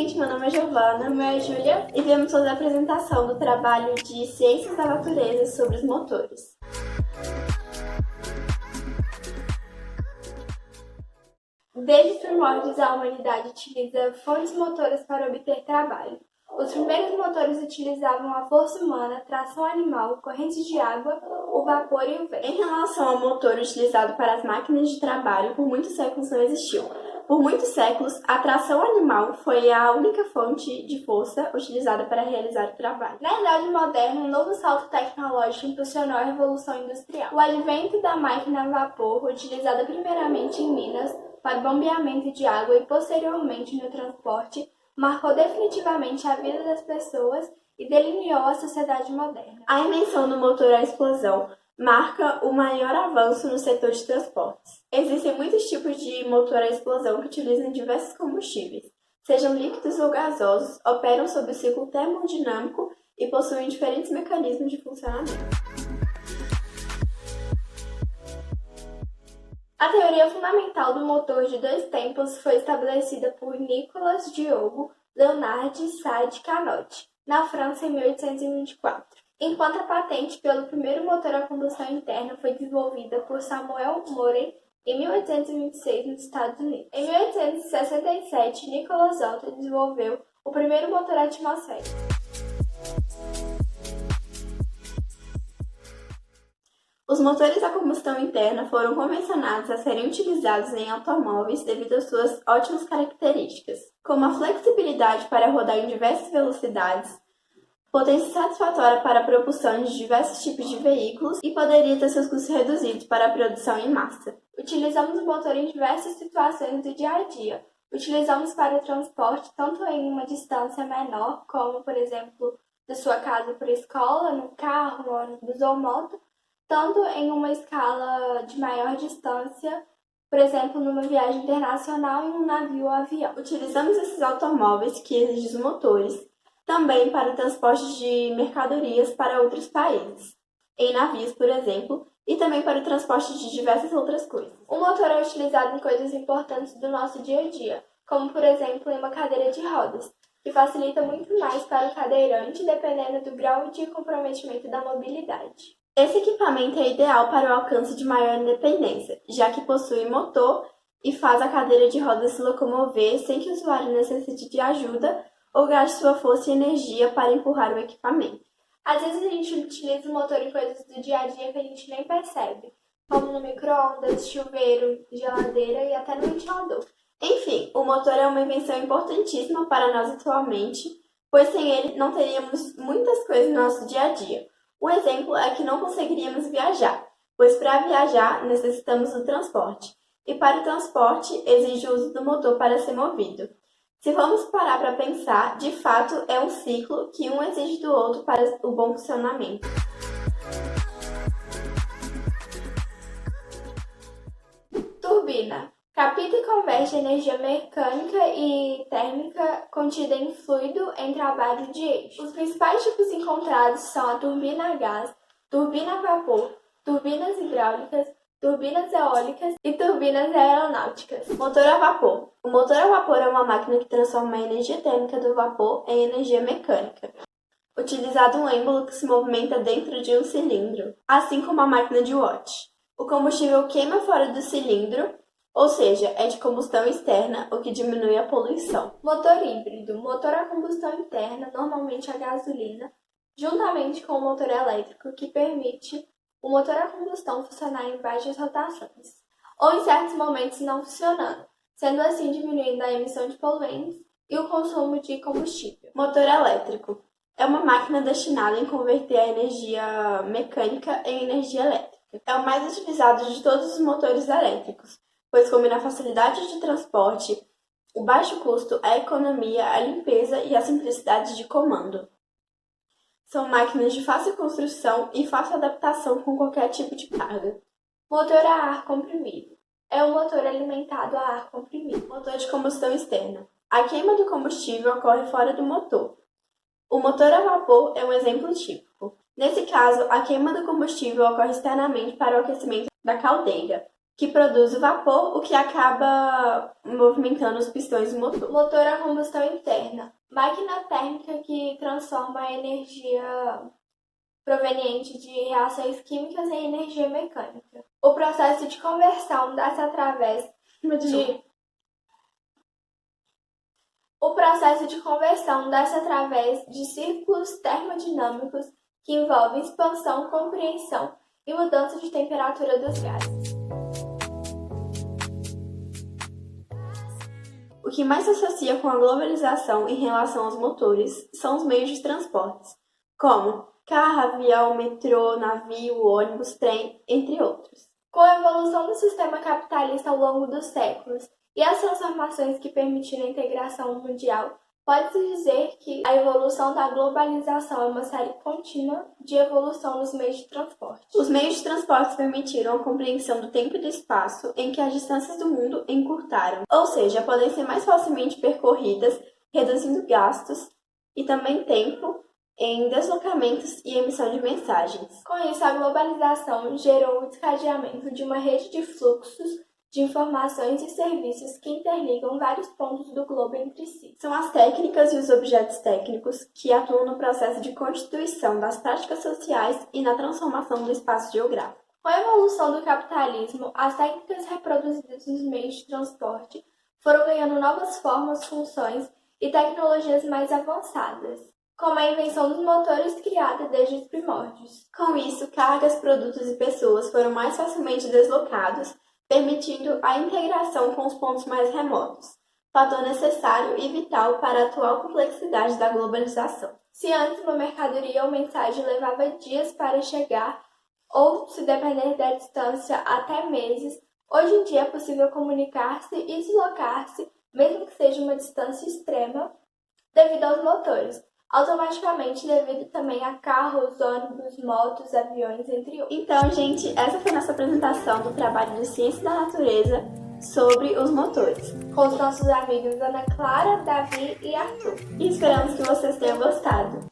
gente, meu nome é Giovana. Meu nome é Júlia. E viemos fazer a apresentação do trabalho de Ciências da Natureza sobre os motores. Desde os primórdios, a humanidade utiliza fontes motoras para obter trabalho. Os primeiros motores utilizavam a força humana, tração animal, correntes de água, o vapor e o vento. Em relação ao motor utilizado para as máquinas de trabalho, por muitos séculos não existiu. Por muitos séculos, a tração animal foi a única fonte de força utilizada para realizar o trabalho. Na Idade Moderna, um novo salto tecnológico impulsionou a Revolução Industrial. O advento da máquina a vapor, utilizada primeiramente em Minas para o bombeamento de água e posteriormente no transporte, marcou definitivamente a vida das pessoas e delineou a sociedade moderna. A invenção do motor a explosão marca o maior avanço no setor de transportes. Existem muitos tipos de motor a explosão que utilizam diversos combustíveis, sejam líquidos ou gasosos, operam sob o ciclo termodinâmico e possuem diferentes mecanismos de funcionamento. A teoria fundamental do motor de dois tempos foi estabelecida por Nicolas Diogo Leonard Sade-Carnot, na França em 1824, enquanto a patente pelo primeiro motor a combustão interna foi desenvolvida por Samuel Morey em 1826 nos Estados Unidos. Em 1867, Nicholas Otto desenvolveu o primeiro motor atmosférico. Os motores a combustão interna foram convencionados a serem utilizados em automóveis devido às suas ótimas características, como a flexibilidade para rodar em diversas velocidades, potência satisfatória para a propulsão de diversos tipos de veículos e poderia ter seus custos reduzidos para a produção em massa. Utilizamos o motor em diversas situações do dia a dia. Utilizamos para o transporte tanto em uma distância menor, como, por exemplo, da sua casa para a escola, no carro, ônibus ou moto, tanto em uma escala de maior distância, por exemplo, numa viagem internacional em um navio ou avião. Utilizamos esses automóveis que exigem os motores também para o transporte de mercadorias para outros países, em navios, por exemplo, e também para o transporte de diversas outras coisas. O motor é utilizado em coisas importantes do nosso dia a dia, como, por exemplo, em uma cadeira de rodas, que facilita muito mais para o cadeirante dependendo do grau de comprometimento da mobilidade. Esse equipamento é ideal para o alcance de maior independência, já que possui motor e faz a cadeira de rodas se locomover sem que o usuário necessite de ajuda ou gaste sua força e energia para empurrar o equipamento. Às vezes a gente utiliza o motor em coisas do dia a dia que a gente nem percebe, como no micro-ondas, chuveiro, geladeira e até no ventilador. Enfim, o motor é uma invenção importantíssima para nós atualmente, pois sem ele não teríamos muitas coisas no nosso dia a dia. Um exemplo é que não conseguiríamos viajar, pois para viajar necessitamos do transporte, e para o transporte exige o uso do motor para ser movido. Se vamos parar para pensar, de fato é um ciclo que um exige do outro para o bom funcionamento. Turbina. Capta e converte energia mecânica e térmica contida em fluido em trabalho de eixo. Os principais tipos encontrados são a turbina a gás, turbina a vapor, turbinas hidráulicas, turbinas eólicas e turbinas aeronáuticas. Motor a vapor. O motor a vapor é uma máquina que transforma a energia térmica do vapor em energia mecânica, utilizado um êmbolo que se movimenta dentro de um cilindro, assim como a máquina de Watt. O combustível queima fora do cilindro, ou seja, é de combustão externa, o que diminui a poluição. Motor híbrido. Motor a combustão interna, normalmente a gasolina, juntamente com o motor elétrico, que permite o motor a combustão funcionar em baixas rotações, ou em certos momentos não funcionando, sendo assim diminuindo a emissão de poluentes e o consumo de combustível. Motor elétrico. É uma máquina destinada em converter a energia mecânica em energia elétrica. É o mais utilizado de todos os motores elétricos, pois combina a facilidade de transporte, o baixo custo, a economia, a limpeza e a simplicidade de comando. São máquinas de fácil construção e fácil adaptação com qualquer tipo de carga. Motor a ar comprimido. É um motor alimentado a ar comprimido. Motor de combustão externa. A queima do combustível ocorre fora do motor. O motor a vapor é um exemplo típico. Nesse caso, a queima do combustível ocorre externamente para o aquecimento da caldeira. que produz o vapor, o que acaba movimentando os pistões do motor. Motor a combustão interna. Máquina térmica que transforma a energia proveniente de reações químicas em energia mecânica. O processo de conversão dá-se através de círculos termodinâmicos que envolvem expansão, compreensão e mudança de temperatura dos gases. O que mais se associa com a globalização em relação aos motores são os meios de transportes, como carro, avião, metrô, navio, ônibus, trem, entre outros. Com a evolução do sistema capitalista ao longo dos séculos e as transformações que permitiram a integração mundial, pode-se dizer que a evolução da globalização é uma série contínua de evolução nos meios de transporte. Os meios de transporte permitiram a compreensão do tempo e do espaço em que as distâncias do mundo encurtaram, ou seja, podem ser mais facilmente percorridas, reduzindo gastos e também tempo em deslocamentos e emissão de mensagens. Com isso, a globalização gerou o desencadeamento de uma rede de fluxos de informações e serviços que interligam vários pontos do globo entre si. São as técnicas e os objetos técnicos que atuam no processo de constituição das práticas sociais e na transformação do espaço geográfico. Com a evolução do capitalismo, as técnicas reproduzidas nos meios de transporte foram ganhando novas formas, funções e tecnologias mais avançadas, como a invenção dos motores criada desde os primórdios. Com isso, cargas, produtos e pessoas foram mais facilmente deslocados, permitindo a integração com os pontos mais remotos, fator necessário e vital para a atual complexidade da globalização. Se antes uma mercadoria ou mensagem levava dias para chegar, ou, se depender da distância, até meses, hoje em dia é possível comunicar-se e deslocar-se, mesmo que seja uma distância extrema, devido aos motores, automaticamente devido também a carros, ônibus, motos, aviões, entre outros. Então, gente, essa foi a nossa apresentação do trabalho de Ciência da Natureza sobre os motores, com os nossos amigos Ana Clara, Davi e Arthur. E esperamos que vocês tenham gostado.